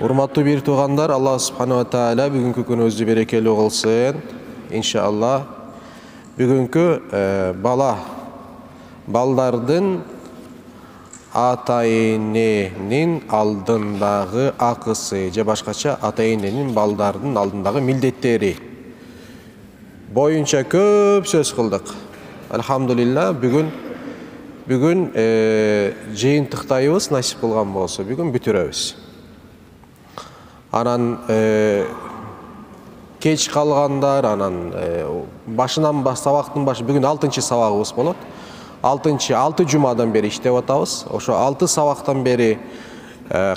Урматтуу бир туугандар, Аллах субханала тааля бүгүнкү күнүбүздү берекелүү кылсын. Иншаллах. Бүгүнкү балдардын ата-эненин алдындагы акысы же башкача ата-эненин балдардын алдындагы милдеттери боюнча көп сөз кылдык. Алхамдулилла, бүгүн жыйынтыктайбыз, насип кылган болсо, бүгүн бүтүрөбүз. Анан кеч калгандар, анан башынан сабактын башы, бүгүн 6-чы сабагыбыз болот. 6 жумадан бери иштеп атабыз. Ошо 6 сабактан бери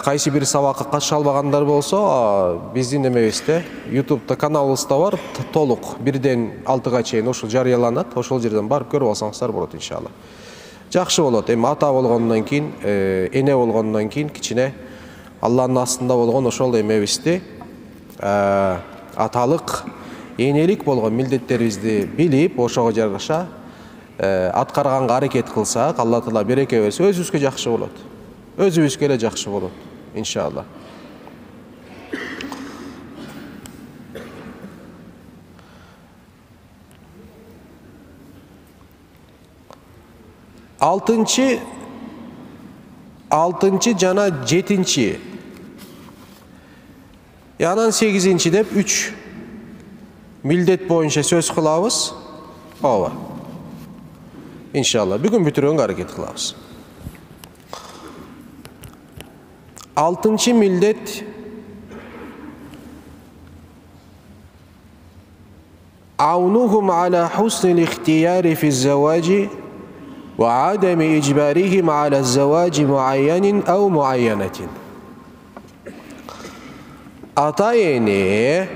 кайсы бир сабакка катыша албагандар болсо, биздин эмебизде, YouTube'да каналыбызда бар, толук 1-ден 6-га чейин ошол жарыяланат. Ошол жерден барып көрүп алсаңыздар болот иншалла. Жакшы болот. Эми ата болгондон кийин, эне болгондон кийин кичине Алланын астында болгон ошол эмебизди, аталык, энелик болгон милдеттерибизди билип, ошого жараша аткарганга аракет кылсак, Алла Таала береке берсе, өзүбүзгө жакшы болот. Өзүбүзгө эле жакшы болот, иншалла. Алтынчы жана 7-чи. Анан 8-чи деп 3 милдет боюнча сөз кылабыз. Ооба. Иншалла, бүгүн бүтүрөнгө аракет кылабыз. 6-чы милдет аунухум аля хуснил ихтияри фи заважи ва адами иджбарихим аля заважи муайянин ау муайянатин. Ата-эне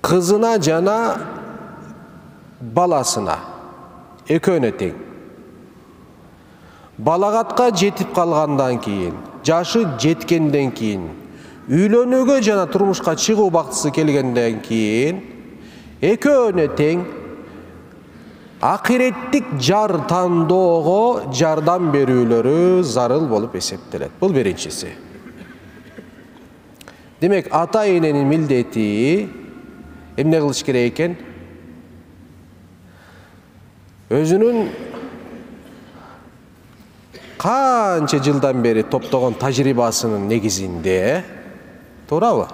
кызына жана баласына экөөнө тең. Балагатка жетип калгандан кийин, жашы жеткенден кийин, үйлөнүүгө жана турмушка чыгуу убактысы келгенден кийин, экөөнө тең акиреттик жар тандоого жардам берүүлөрү зарыл болуп эсептелет. Бул биринчиси. Демек, ата-эненин милдети эмне кылыш керек экен? Өзүнүн канча жылдан бери топтогон тажрыйбасынын негизинде, туурабы?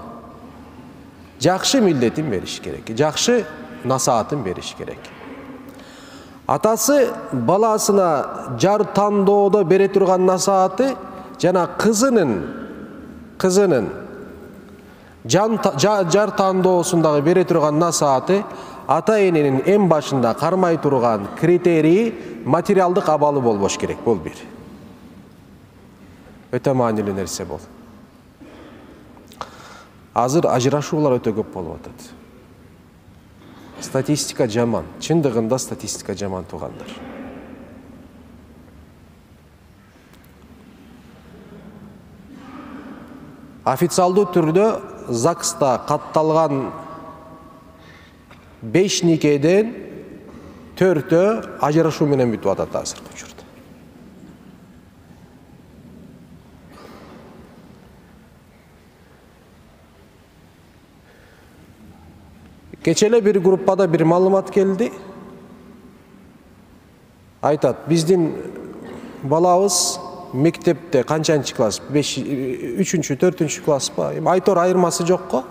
Жакшы милдетин бериш керек, жакшы насаатын бериш керек. Атасы баласына жар тандоодо бере турган насааты жана кызынын жар тандоосундагы бере турган насааты ата-эненин эң башында кармай турган критерии материалдык абалы болбош керек. Бул бир. Өтө маанилүү нерсе бул. Азыр ажырашуулар өтө көп болуп атат. Статистика жаман. Чындыгында статистика жаман, туугандар. Официалдуу түрдө ЗАГСта катталган 5 никеден 4-өө ажырашуу менен бүтүп атат азыркы учурда. Кечеле бир группада бир маалымат келди. Айтат, биздин балабыз мектепте канчанчы класс? 3-чү, 4-чү класс ба? Айтор айырмасы жокко.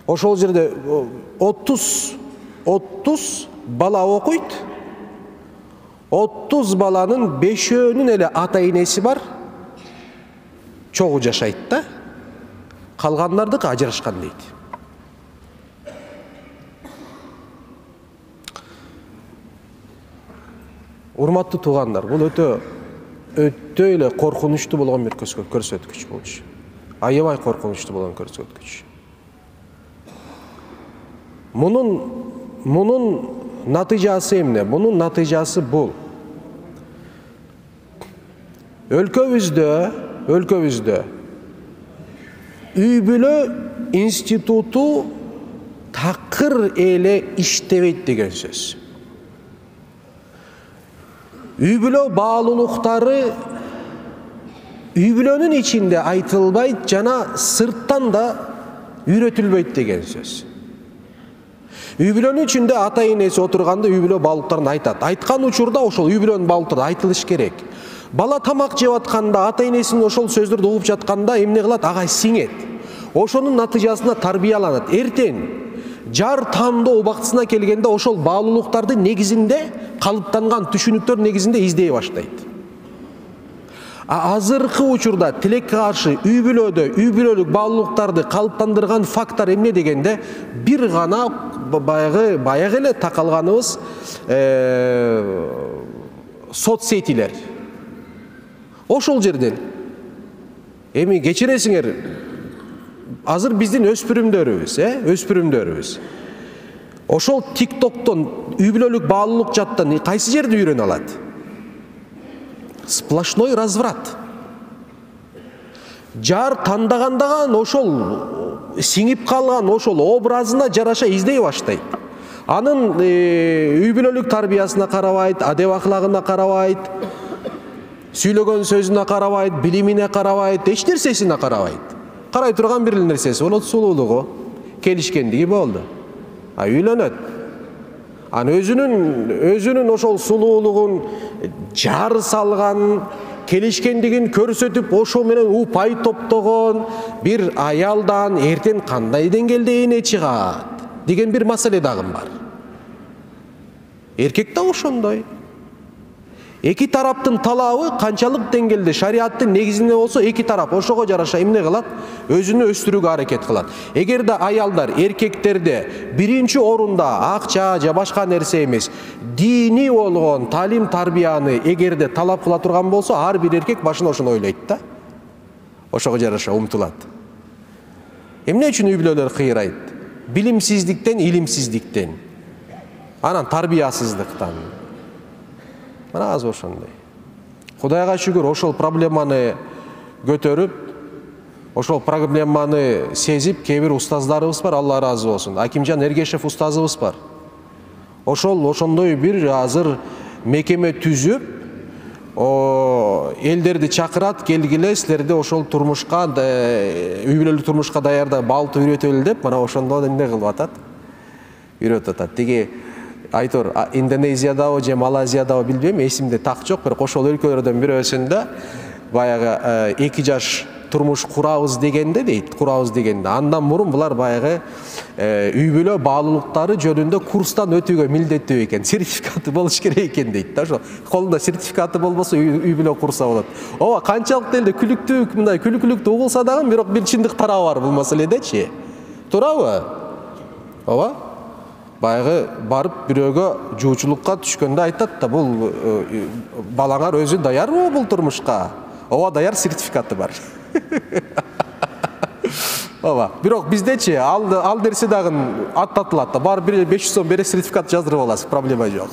Ошол жерде 30 бала окуйт. 30 баланын 5-өөнүн эле ата-энеси бар. Чогуу жашайт да. Калгандардыкы ажырашкан дейт. Урматтуу туугандар, бул өтө эле коркунучтуу болгон бир көрсөткүч болчу. Аябай коркунучтуу болгон көрсөткүч. Мунун натыйжасы эмне? Мунун натыйжасы бул. Өлкөбүздө үй бүлө институту такыр эле иштебейт деген сөз. Үй бүлө баалуулуктары үй бүлөнүн ичинде айтылбайт жана сырттан да үйрөтүлбөйт деген сөз. Үй бүлөнүн ичинде ата энеси отурганда үй бүлө баалуулуктарын айтат. Айткан учурда ошол үй бүлөнүн баалуулуктары айтылыш керек. Бала тамак жеп атканда, ата энесинин ошол сөздөрдү угуп жатканда эмне кылат? Ага сиңет. Ошонун натыйжасында тарбияланат. Эртең жар таандоо убактысына келгенде ошол баалуулуктарды негизинде калыптанган түшүнүктөр негизинде издей баштайт. Азыркы учурда тилекке каршы үй бүлөдө үй бүлөлүк баалуулуктарды калыптандырган фактор эмне дегенде бир гана баягы эле такалганыбыз соцсетилер. Ошол жерден эми кечиресиңер, азыр биздин өспүрүмдөрүбүз ошол тиктоктон үй бүлөлүк баалуулук жаттан кайсы жерди үйрөнө алат? Сплошной разврат. Жар тандагандаган ошол сиңип калган ошол образына жараша издей баштайт. Анын үй бүлөлүк тарбиясына карабайт, адеп аклагына карабайт, сүйлөгөн сөзүнө карабайт, билимине карабайт, эч нерсесине карабайт. Карай турган бир нерсеси болот, сулуулугу, келишкендиги болду. Үйлөнөт. Өзүнүн ошол сулуулугун жар салган, келишкендигин көрсөтүп, ошол менен упай топтогон бир аялдан эртең кандай деңгээлде эне чыгат деген бир маселе дагы бар. Эркек да ошондой. Эки тараптын талабы канчалык деңгээлде шариаттын негизинде болсо, эки тарап ошого жараша эмне кылат? Өзүнү өстүрүүгө аракет кылат. Эгерде аялдар, эркектерде биринчи орунда акча же башка нерсе эмес, диний болгон талим тарбияны эгерде талап кыла турган болсо, ар бир эркек башына ошону ойлойт да. Ошого жараша умтулат. Эмне үчүн үй бүлөлөр кыйрайт? Билимсиздиктен, илимсиздиктен. Анан тарбиясыздыктан. Мана азыр ошондой. Кудайга шүгүр, ошол проблеманы көтөрүп, ошол проблеманы сезип, кээ бир устаздарыбыз бар, Алла ыраазы болсун. Акимжан Эргешев устазыбыз бар. Ошондой бир азыр мекеме түзүп, элдерди чакырат, келгиле, силерди ошол турмушка, үй бүлөлүк турмушка даярда балты үйрөтөлү деп, мана ошондо эмне кылып атат? Үйрөтүп атат. Тиги айтор Индонезиядабы же Малайзиядабы билбейм, эсимде так жок, бирок ошол өлкөлөрдөн бирөөсүндө баягы 2 жаш турмуш курабыз дегенде дейт, андан мурун булар баягы үй бүлө баалуулуктары жөнүндө курстан өтүүгө милдеттүү экен, сертификаты болуш керек экен дейт да. Ошо колунда сертификаты болбосо үй бүлө курса болот. Ооба, канчалык деле күлүктүү, мындай күлүктүү угулса дагы, бирок бир чындык тарабы бар бул маселедечи. Туурабы? Ооба. Баягы барып бирөөгө жуучулукка түшкөндө айтат да, бул балаңар өзү даярбы бул турмушка? Ооба, даяр, сертификаты бар. Ооба, бирок биздечи ал нерсе дагы аттатылат да, бар 500 сом бере сертификат жаздырып аласыз, проблема жок.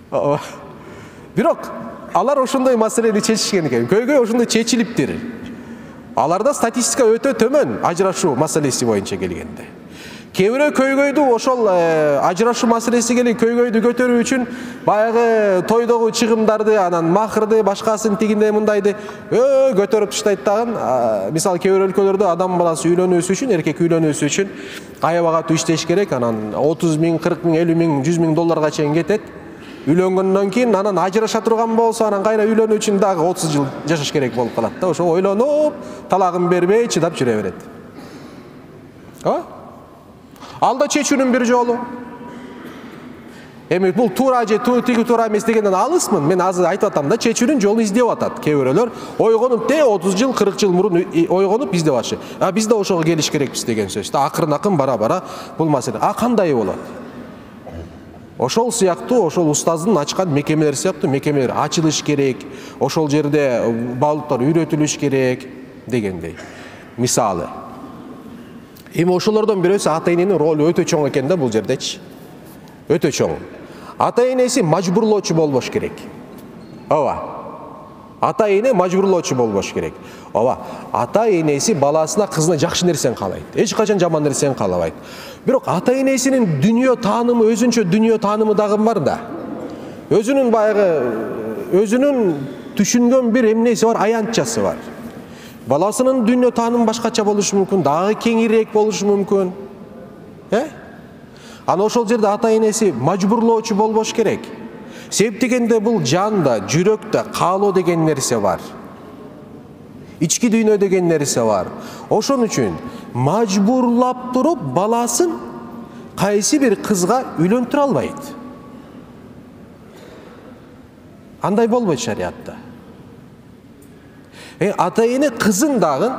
Ооба. Бирок алар ошондой маселени чечишкен экен. Көйгөй ошондой чечилиптир. Аларда статистика өтө төмөн ажырашуу маселеси боюнча келгенде. Кээ бирөө көйгөйдү ошол ажырашуу маселеси келип көйгөйдү көтөрүү үчүн баягы тойдогу чыгымдарды, анан махырды, башкасын тигинде мындайды көтөрүп таштайт дагы. Мисалы кээ бир өлкөлөрдө адам баласы үйлөнүүсү үчүн, эркек үйлөнүүсү үчүн аябагатуу иштеш керек, анан 30 000, 40 000, 50 000, 100 000 долларга чейин кетет. Үйлөнгөндөн кийин анан ажыраша турган болсо, анан кайра үйлөнүү үчүн дагы 30 жыл жашаш керек болуп калат да. Ошо ойлонуп, талагын бербей чыдап жүрө берет. Алда чечүүнүн бир жолу. Эми бул туура же тиги туура эмес дегенден алысмын. Мен азыр айтып атам да, чечүүнүн жолун издеп атат. Кээ бирөөлөр ойгонуп 30 жыл, 40 жыл мурун ойгонуп издеп атышы. Биз да ошого келиш керекпиз деген сөз. Акырын бара-бара бул маселе. Кандай болот? Ошол сыяктуу, ошол устаздын ачкан мекемелер сыяктуу мекемелер ачылыш керек, ошол жерде баалуулуктар үйрөтүлүш керек дегендей. Мисалы. Эми ошолордон бирөөсү ата эненин ролу өтө чоң экен да бул жердечи. Өтө чоң. Ата энеси мажбурлоочу болбош керек. Ооба. Ата эне мажбурлоочу болбош керек. Ооба. Ата энеси баласына, кызына жакшы нерсени каалайт. Эч качан жаман нерсени каалабайт. Бирок ата энесинин дүнүйө таанымы, өзүнчө дүнүйө таанымы дагы бар да. Өзүнүн баягы өзүнүн түшүнгөн bir эмнеси бар, аянтчасы бар. Баласынын дүйнө таанымы башкача болушу мүмкүн, дагы кеңирээк болушу мүмкүн. Ана ошол жерде ата энеси мажбурлоочу болбош керек. Себеп дегенде бул жанда, жүрөктө каалоо деген нерсе бар. Ички дүйнө деген нерсе бар. Ошон үчүн мажбурлап туруп баласын кайсы бир кызга үйлөнтүрө албайт. Андай болбойт шариатта. Ата эне кызын дагы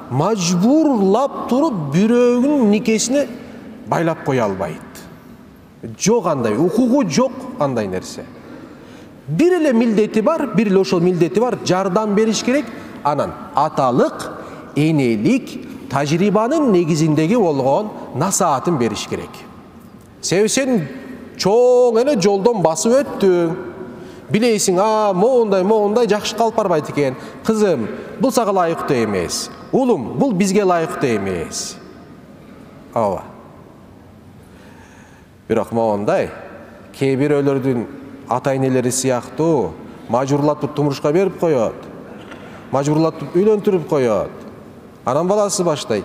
мажбурлап туруп бирөөгүнүн никесине байлап кое албайт. Жок андай, укугу жок андай нерсе. Бир эле милдети бар, бир эле ошол милдети бар, жардам бериш керек. Анан аталык, энелик, тажрыйбанын негизиндеги болгон насаатын бериш керек. Себеби сен чоң эле жолдон басып өттүң. Билейсиң, моундай жакшы калып барбайт экен. Кызым, бул сага лайыктуу эмес. Улум, бул бизге лайыктуу эмес. Ооба. Бирок моундай кээ бирөөлөрдүн ата энелери сыяктуу мажбурлатып турмушка берип коёт. Мажбурлатып үйлөнтүрүп коёт. Анан баласы баштайт.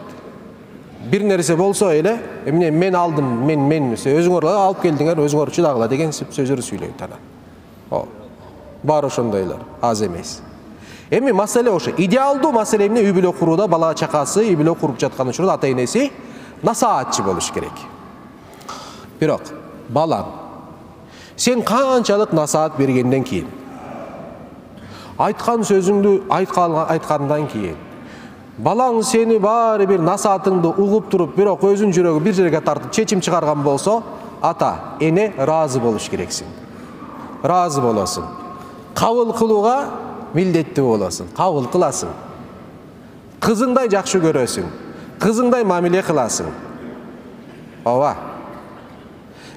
Бир нерсе болсо эле, эмне мен алдым, мен өзүңөр алып келдиңер, өзүңөр чыдагыла деген сөздөрдү сүйлөйт ана. Бар ошондойлор, аз эмес. Эми маселе ошо. Идеалдуу маселе эмне? Үй бүлө курууда бала чакасы үй бүлө куруп жаткан учурда ата энеси насаатчы болуш керек. Бирок балам, сен канчалык насаат бергенден кийин, айткан сөзүңдү айткандан кийин, балаң сени баары бир насаатыңды угуп туруп, бирок өзүнүн жүрөгү бир жерге тартып чечим чыгарган болсо, ата, эне ыраазы болуш керексиң. Ыраазы болосуң. Кабыл кылууга милдеттүү болосуң. Кабыл кыласың. Кызыңдай жакшы көрөсүң. Кызыңдай мамиле кыласың. Ооба.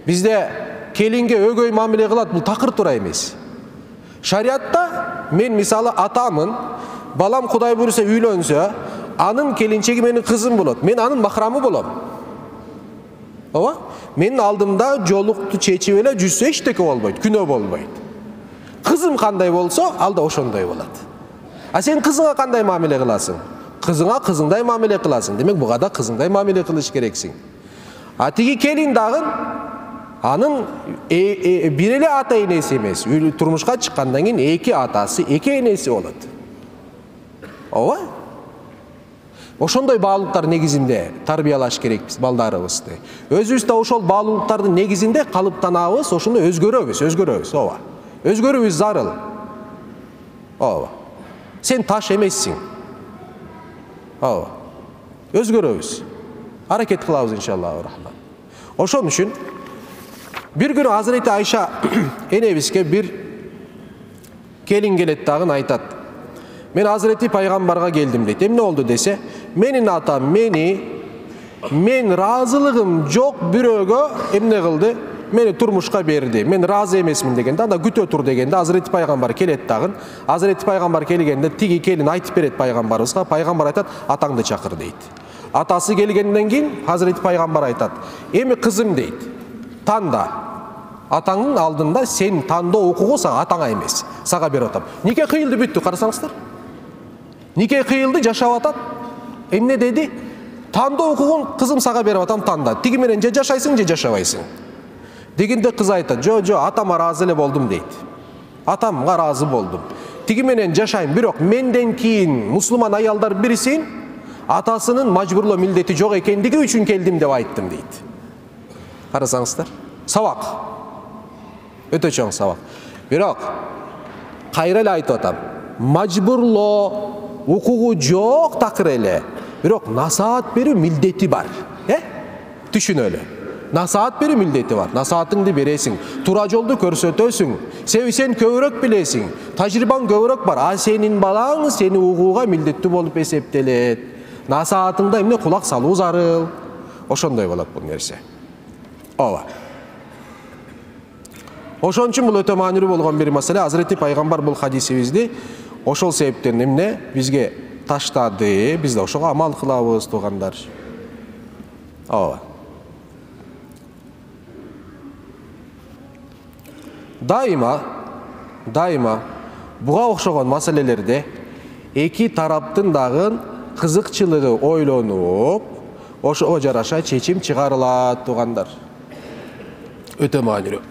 Бизде келинге өгөй мамиле кылат, бул такыр туура эмес. Шариатта мен мисалы атамын, балам Кудай буйруса үйлөнсө, анын келинчеги менин кызым болот. Мен анын махрамы болом. Ооба? Менин алдымда жолукту чечип эле жүрсө эчтеке болбойт, күнөө болбойт. Кызым кандай болсо, ал да ошондой болот. А сен кызыңа кандай мамиле кыласың? Кызыңа кызыңдай мамиле кыласың. Демек буга да кызыңдай мамиле кылыш керексиң. А тиги келин дагы анын бир эле ата энеси эмес, турмушка чыккандан кийин эки атасы, эки энеси болот. Ооба? Ошондой баалуулуктар негизинде тарбиялаш керекпиз балдарыбызды. Өзүбүз да ошол баалуулуктардын негизинде калыптанабыз, ошондо өзгөрөбүз, ооба. Өзгөрүүбүз зарыл. Ооба. Сен таш эмессиң. Ооба. Өзгөрөбүз. Аракет кылабыз иншаллаху рахман. Ошон үчүн бир күнү Азирети Айша энебизге бир келин келет дагы айтат. Мен Азирети пайгамбарга келдим дейт. Эмне болду десе, менин атам мен разылыгым жок бирөөгө эмне кылды? Мени турмушка берди. Мен разы эмесмин дегенде, анда күтө тур дегенде Азирети пайгамбар келет дагы. Азирети пайгамбар келгенде тиги келин айтып берет пайгамбарыбызга. Пайгамбар айтат, атаңды чакыр дейт. Атасы келгенден кийин Азирети пайгамбар айтат, эми кызым дейт, танда. Атаңдын алдында сен тандоо укугу сага атаңа эмес, сага берип атам. Нике кыйылды, бүттү, карасаңыздар. Нике кыйылды, жашап атат. Эмне деди? Тандоо укугун кызым сага берип атам, танда. Тиги менен же жашайсың, же жашабайсың. Дегенде кыз айтат, жо, атама разы эле болдум дейт. Атамга разы болдум. Тиги менен жашайм, бирок менден кийин мусулман аялдар бирисин атасынын мажбурлоо милдети жок экендиги үчүн келдим деп айттым дейт. Карасаңыздар, сабак. Өтө чоң сабак. Бирок кайра эле айтып атам, мажбурлоо укугу жок такыр эле. Бирок насаат берүү милдети бар. Түшүнөлү. Насаат берүү милдети бар. Насаатыңды бересиң, туура жолду көрсөтөсүң. Себеби сен көбүрөөк билесиң, тажрыйбаң көбүрөөк бар. А сенин балаң сени угууга милдеттүү болуп эсептелет. Насаатыңда эмне кулак салуу зарыл. Ошондой болот бул нерсе. Ооба. Ошон үчүн бул өтө маанилүү болгон бир маселе. Азирети пайгамбар бул хадисибизди ошол себептен эмне бизге таштады. Биз да ошого амал кылабыз, туугандар. Ооба. Дайыма Буга окшогон маселелерде эки тараптын дагы кызыкчылыгы ойлонуп, ошого жараша чечим чыгарылат тугандар. Өтө маанилүү.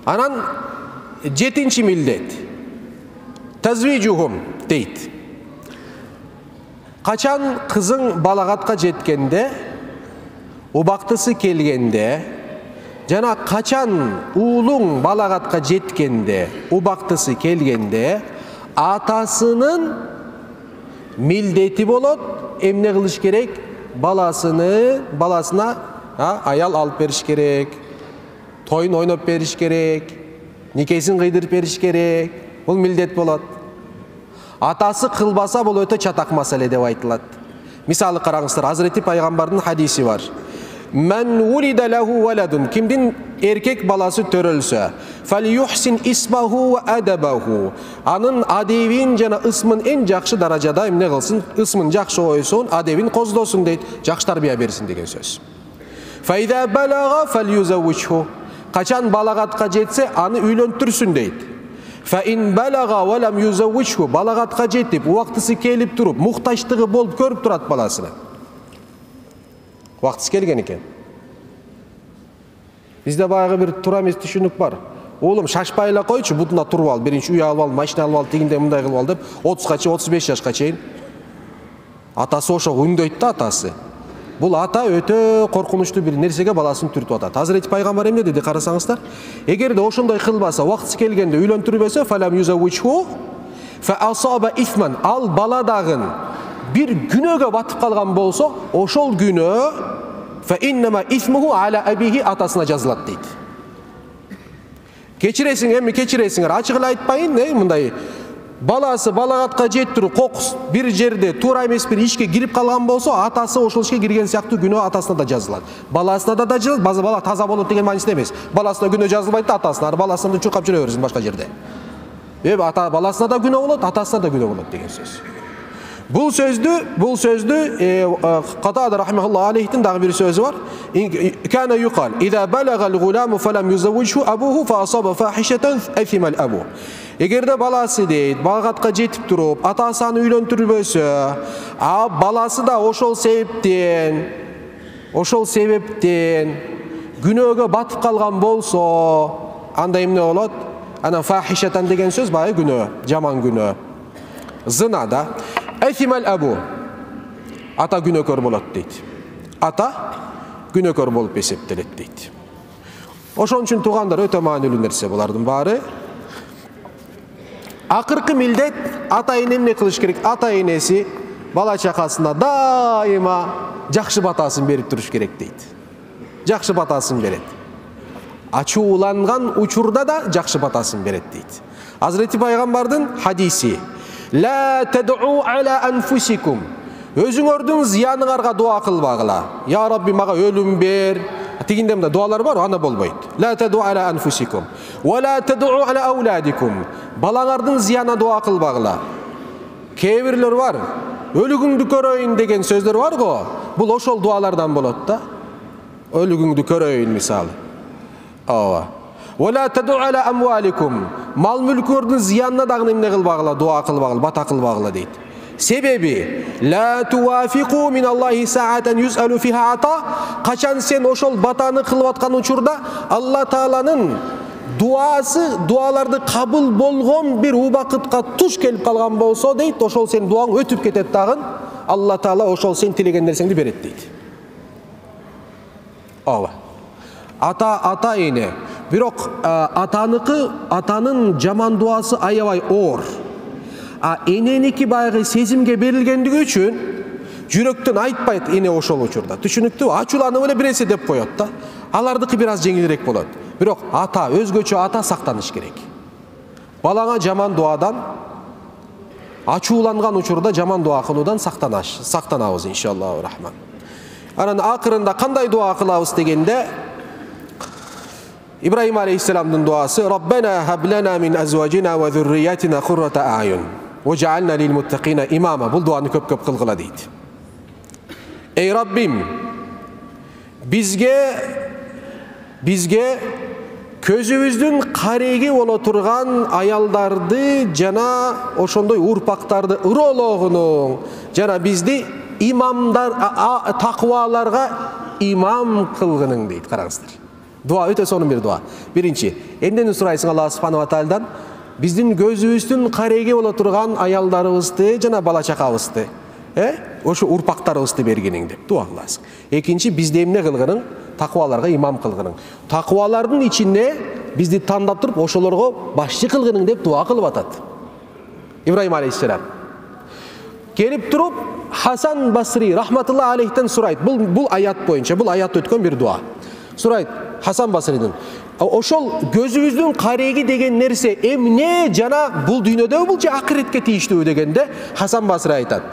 Анан 7-нчи милдет. Тазвижухум дейт. Качан кызың балагатка жеткенде, убактысы келгенде, жана качан уулуң балагатка жеткенде, убактысы келгенде, атасынын милдети болот, эмне кылыш керек? Баласына аял алып бериш керек, тоюн ойноп бериш керек, никесин кыйдырып бериш керек. Бул милдет болот. Атасы кылбаса бул өтө чатак маселе деп айтылат. Мисалы караңыздар, Hazreti Пайгамбардын хадиси бар. Мен улида лаху валадун, кимдин эркек баласы төрөлсө, фалюхсин исмаху ва адабаху, анын адебин жана ысмын эң жакшы даражада эмне кылсын, ысмын жакшы ойсун, адебин коздосун дейт, жакшы тарбия берсин деген сөз. Файда балага фалюзавичху, качан балагатка жетсе, аны үйлөнтүрсүн дейт. Фаин балага ва лам юзавичху, балагатка жетип, убактысы келип туруп, муктаждыгы болуп көрүп турат баласына. Вактысы келген экен. Бизде баягы бир туура эмес түшүнүк бар. Оğlum шашпай эле койчу, бутуна туруп ал, биринчи үй алып ал, машина алып ал, тигиндей мындай кылып ал деп 30га чейин, 35 жашка чейин атасы ошо үндөйт да атасы. Бул ата өтө коркунучтуу бир нерсеге баласын түртүп атат. Hazreti Пайгамбар эмне деди карасаңыздар? Эгерде ошондой кылбаса, вактысы келгенде үйлөнтүрбөсө, фалам юзавичху фа асаба исман, ал бала дагын bir günöge batıp kalgan bolsa, oşol günö fe innema ismuhu ala abihi, atasına жазылат дейт. Keçiresin emmi keçiresinler, açıkla aytpайын, ne мындай баласы балагатка жеттирип кокус bir жерде туура эмес бир ишке кирип калган болсо, атасы ошол ишке кирген сыяктуу күнөө атасына да жазылат. Баласына да жазылат, бала таза болот деген маанисинде эмес. Баласына күнөө жазылбайт да атасына, баласына чуркап жүрө берсин башка жерде. Ата баласына да күнөө болот, атасына да күнөө болот деген сөз. Бұл сөзді Qatade rahimehullah aleyh'tin daha bir sözü var. Kana yuqal iza balaga'l gulamu falam yuzawwijhu abuhu fa asaba fahishatan athimal abu. Эгерде баласы дейт, балагатка жетип туруп, атасы аны үйлөнтүрбөсө, баласы да ошол себептен күнөөгө батып калган болсо, анда эмне болот? Анан фахишатан деген сөз баягы күнөө, жаман күнөө. Зына да Этимал абу, ата күнөөкөр болот дейт. Ата күнөөкөр болуп эсептелет дейт. Ошон үчүн туугандар өтө маанилүү нерсе булардын баары. Акыркы милдет ата эне эмне кылыш керек? Ата энеси бала чакасына дайыма жакшы батасын берип туруш керек дейт. Жакшы батасын берет. Ачууланган учурда да жакшы батасын берет дейт. Hazreti Пайгамбардын хадиси: La ted'u ala anfusikum. Özüңөрдүн зыяныңарга дуа кылбагыла. Ya Rabbi мага өлүм бер. Тигинде мында дуалар бар, ана болбойт. La ted'u ala anfusikum. Wa la ted'u ala auladikum. Балаңардын зыяна дуа кылбагыла. Кээ бирлер бар. Өлүгүңдү көрөйүн деген сөздөр бар го. Бул ошол дуалардан болот да. Өлүгүңдү көрөйүн мисалы. Ооба. Вала таду ala amwalikum. Мал мүлкөрдүн зыянына дагы эмне кылбагыла, дуа кылбагыла, бата кылбагыла дейт. Себеби la tuwafiqu min Allahi sa'atan yus'alu fiha ata. Качан сен ошол батаны кылып аткан учурда Алла Тааланын дуаларды кабыл болгон бир убакытка туш келип калган болсо дейт, ошол сен дуаң өтүп кетет дагы, Алла Таала ошол сен тилеген нерсеңди берет дейт. Ооба. Ата эне. Бирок атанын жаман дуасы аябай оор. Эненики баягы сезимге берилгендиги үчүн жүрөктөн айтпайт эне ошол учурда. Түшүнүктүү? Ачууланып эле биресе деп коет да. Алардыкы бир аз жеңилирээк болот. Бирок өзгөчө ата сактаныш керек. Балаңа жаман дуадан, ачууланган учурда жаман дуа кылуудан сактанабыз иншаллаху рахман. Анан акырында кандай дуа кылабыз дегенде, İbrahim Aleyhisselam'ın duası Rabbena hablana min azwajina ve zurriyatina qurrata a'yun ve cealna lil muttaqina imama. Bu duanı köp kılgıla deydi. Ey Rabbim, bizge көзүбүздүн кареги боло турган аялдарды жана ошондой урпактарды ырологунун жана бизди имамдар такыбаларга имам кылгының дейт. Караңыздар. Дуа өтө сонун бир дуа. Биринчи, эмнени сурайсың Аллах субханаху ва тааладан? Биздин көзүбүздүн кареги боло турган аялдарыбызды жана бала чакабызды, ошо урпактарыбызды бергениң деп дуа кыласың. Экинчи, бизди эмне кылгының? Такыбаларга имам кылгының. Такыбалардын ичинде бизди тандап туруп, ошолорго башчы кылгының деп дуа кылып атат. Ибраһим алейхиссалам. Келип туруп, Хасан Басри рахматулла алейхтен сурайт. Бул аят боюнча, бул аят өткөн бир дуа. Сурайт Хасан Басридин. Ошол көзүбүздүн кареги деген нерсе эмне жана бул дүйнөдө бул же акыретке тийиштүү дегенде Хасан Басри айтат.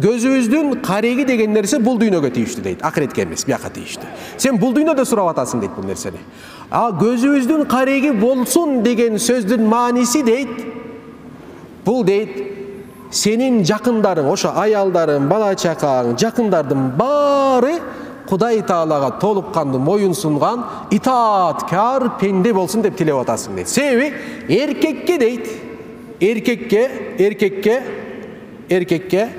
Көзүбүздүн кареги деген нерсе бул дүйнөгө тийиштүү дейт, акыретке эмес, бияка тийиштүү. Сен бул дүйнөдө сурап атасың дейт бул нерсени. Көзүбүздүн кареги болсун деген сөздүн мааниси дейт, бул дейт, сенин жакындарың, ошо аялдарың, бала чакаң, жакындардын баары Кудай Таалага толук кандуу моюн сунган итааткар пенде болсун деп тилеп атасың дейт. Себеби эркекке дейт, эркекке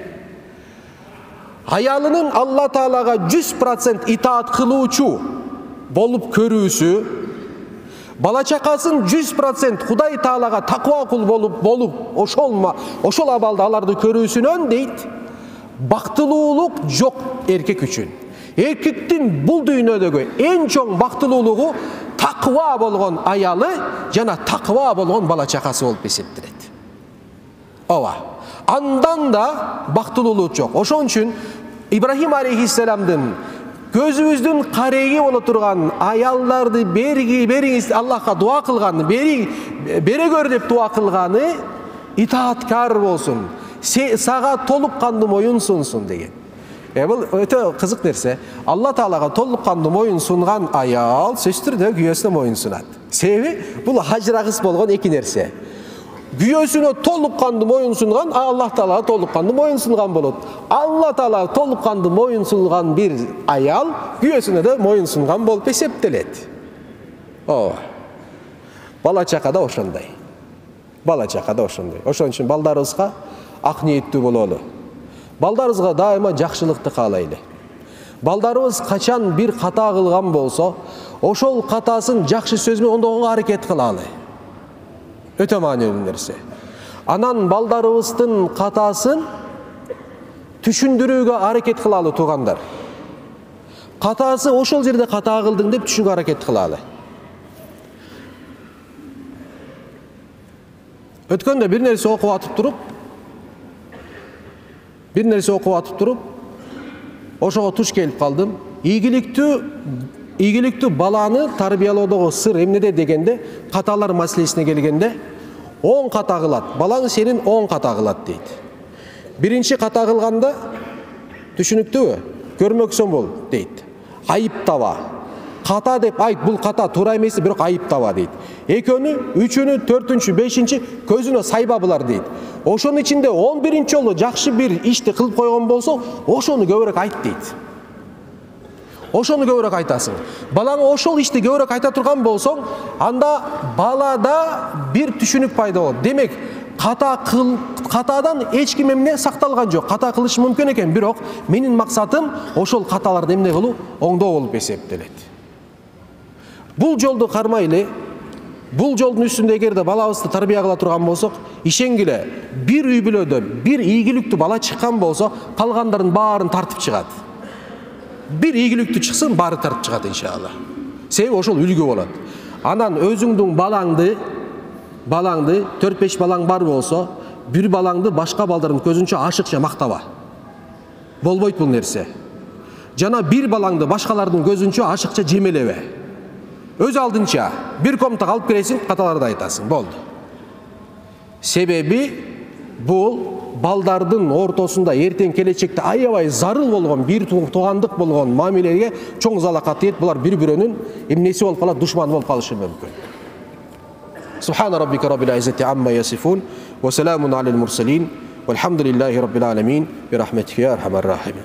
аялынын Алла Таалага 100% итаат кылуучу болуп көрүүсү, бала чакасын 100% Кудай Таалага таква кул болуп ошол абалда аларды көрүүсүнөн дейт, бактылуулук жок эркек үчүн. Эркектин бул дүйнөдөгү эң чоң бактылуулугу таква болгон аялы жана таква болгон бала чакасы болуп эсептелет. Ооба. Андан да бактылуулук жок. Ошон үчүн Ибраһим алейхиссаламдын көзүбүздүн кареги боло турган аялдарды бериңиз Аллахка дуа кылганы, бере көр деп дуа кылганы итааткар болсун, сага толук кандуу моюн сунсун деген. Бул өтө кызык нерсе. Алла Таалага толук кандуу моюн сунган аял сөзсүз түрдө күйөөсүнө моюн сунат. Себеби бул ажырагыс болгон эки нерсе. Күйөөсүнө толук кандуу моюн сунган, Аллах Таалага толук кандуу моюн сунган болот. Алла Таалага толук кандуу моюн сунган бир аял күйөөсүнө да моюн сунган болуп эсептелет. Бала чакада ошондой. Ошон үчүн балдарыбызга ак ниеттүү бололу. Балдарыбызга дайыма жакшылыкты каалайлы. Балдарыбыз качан бир ката кылган болсо, ошол катасын жакшы сөз менен ондогонго аракет кылалы. Өтө маанилүү нерсе. Анан балдарыбыздын катасын түшүндүрүүгө аракет кылалы туугандар. Катасы ошол жерде ката кылдың деп түшүнгө аракет кылалы. Өткөндө бир нерсе окуп атып туруп, ошого туш келип калдым. Ийгиликтүү баланы тарбиялоодогу сыр эмнеде дегенде, каталар маселесине келгенде, 10 ката кылат. Балаң сенин 10 ката кылат дейт. Биринчи ката кылганда, түшүнүктүүбү? Көрмөксөң бол дейт. Айыптаба. Ката деп айт, бул ката туура эмес, бирок айыптаба дейт. Экөөнү, үчүнү, төртүнчү, бешинчи көзүнө сайба булар дейт. Ошонун ичинде 11-нчи жолу жакшы бир ишти кылып койгон болсо, ошону көбүрөөк айт дейт. Ошону көбүрөөк айтасың. Балаңа ошол ишти көбүрөөк айта турган болсоң, анда балада бир түшүнүк пайда болот. Демек, катадан эч ким эмне сакталган жок. Ката кылыш мүмкүн экен, бирок менин максатым ошол каталарды эмне кылуу, оңдоо болуп эсептелет. Бул жолду кармайлы. Бул жолдун үстүндө эгерде балабызды тарбия кыла турган болсок, ишенгиле, бир үй бүлөдө бир ийгиликтүү бала чыккан болсо, калгандардын баарын тартып чыгат. Бир ийгиликтүү чыксын, баары тартып чыгат иншалла. Себеби ошол үлгү болот. Анан өзүңдүн балаңды 4-5 балаң бар болсо, бир балаңды башка балдардын көзүнчө ашыкча мактаба. Болбойт бул нерсе. Жана бир балаңды башкалардын көзүнчө ашыкча жемелебе. Өз алдынча бир комнатага алып киресиң, каталарды айтасың, болду. Себеби бул балдардын ортосунда эртең келечекте аябай зарыл болгон, бир туугандык болгон мамилеге чоң залака тиет. Булар бири-бирөөнүн эмнеси болуп калат, душманы болуп калышы мүмкүн. Субхана раббика раббил иzzati amma yasifun wa salamun alal mursalin walhamdulillahi rabbil alamin bi rahmatika ya arhamar rahimin.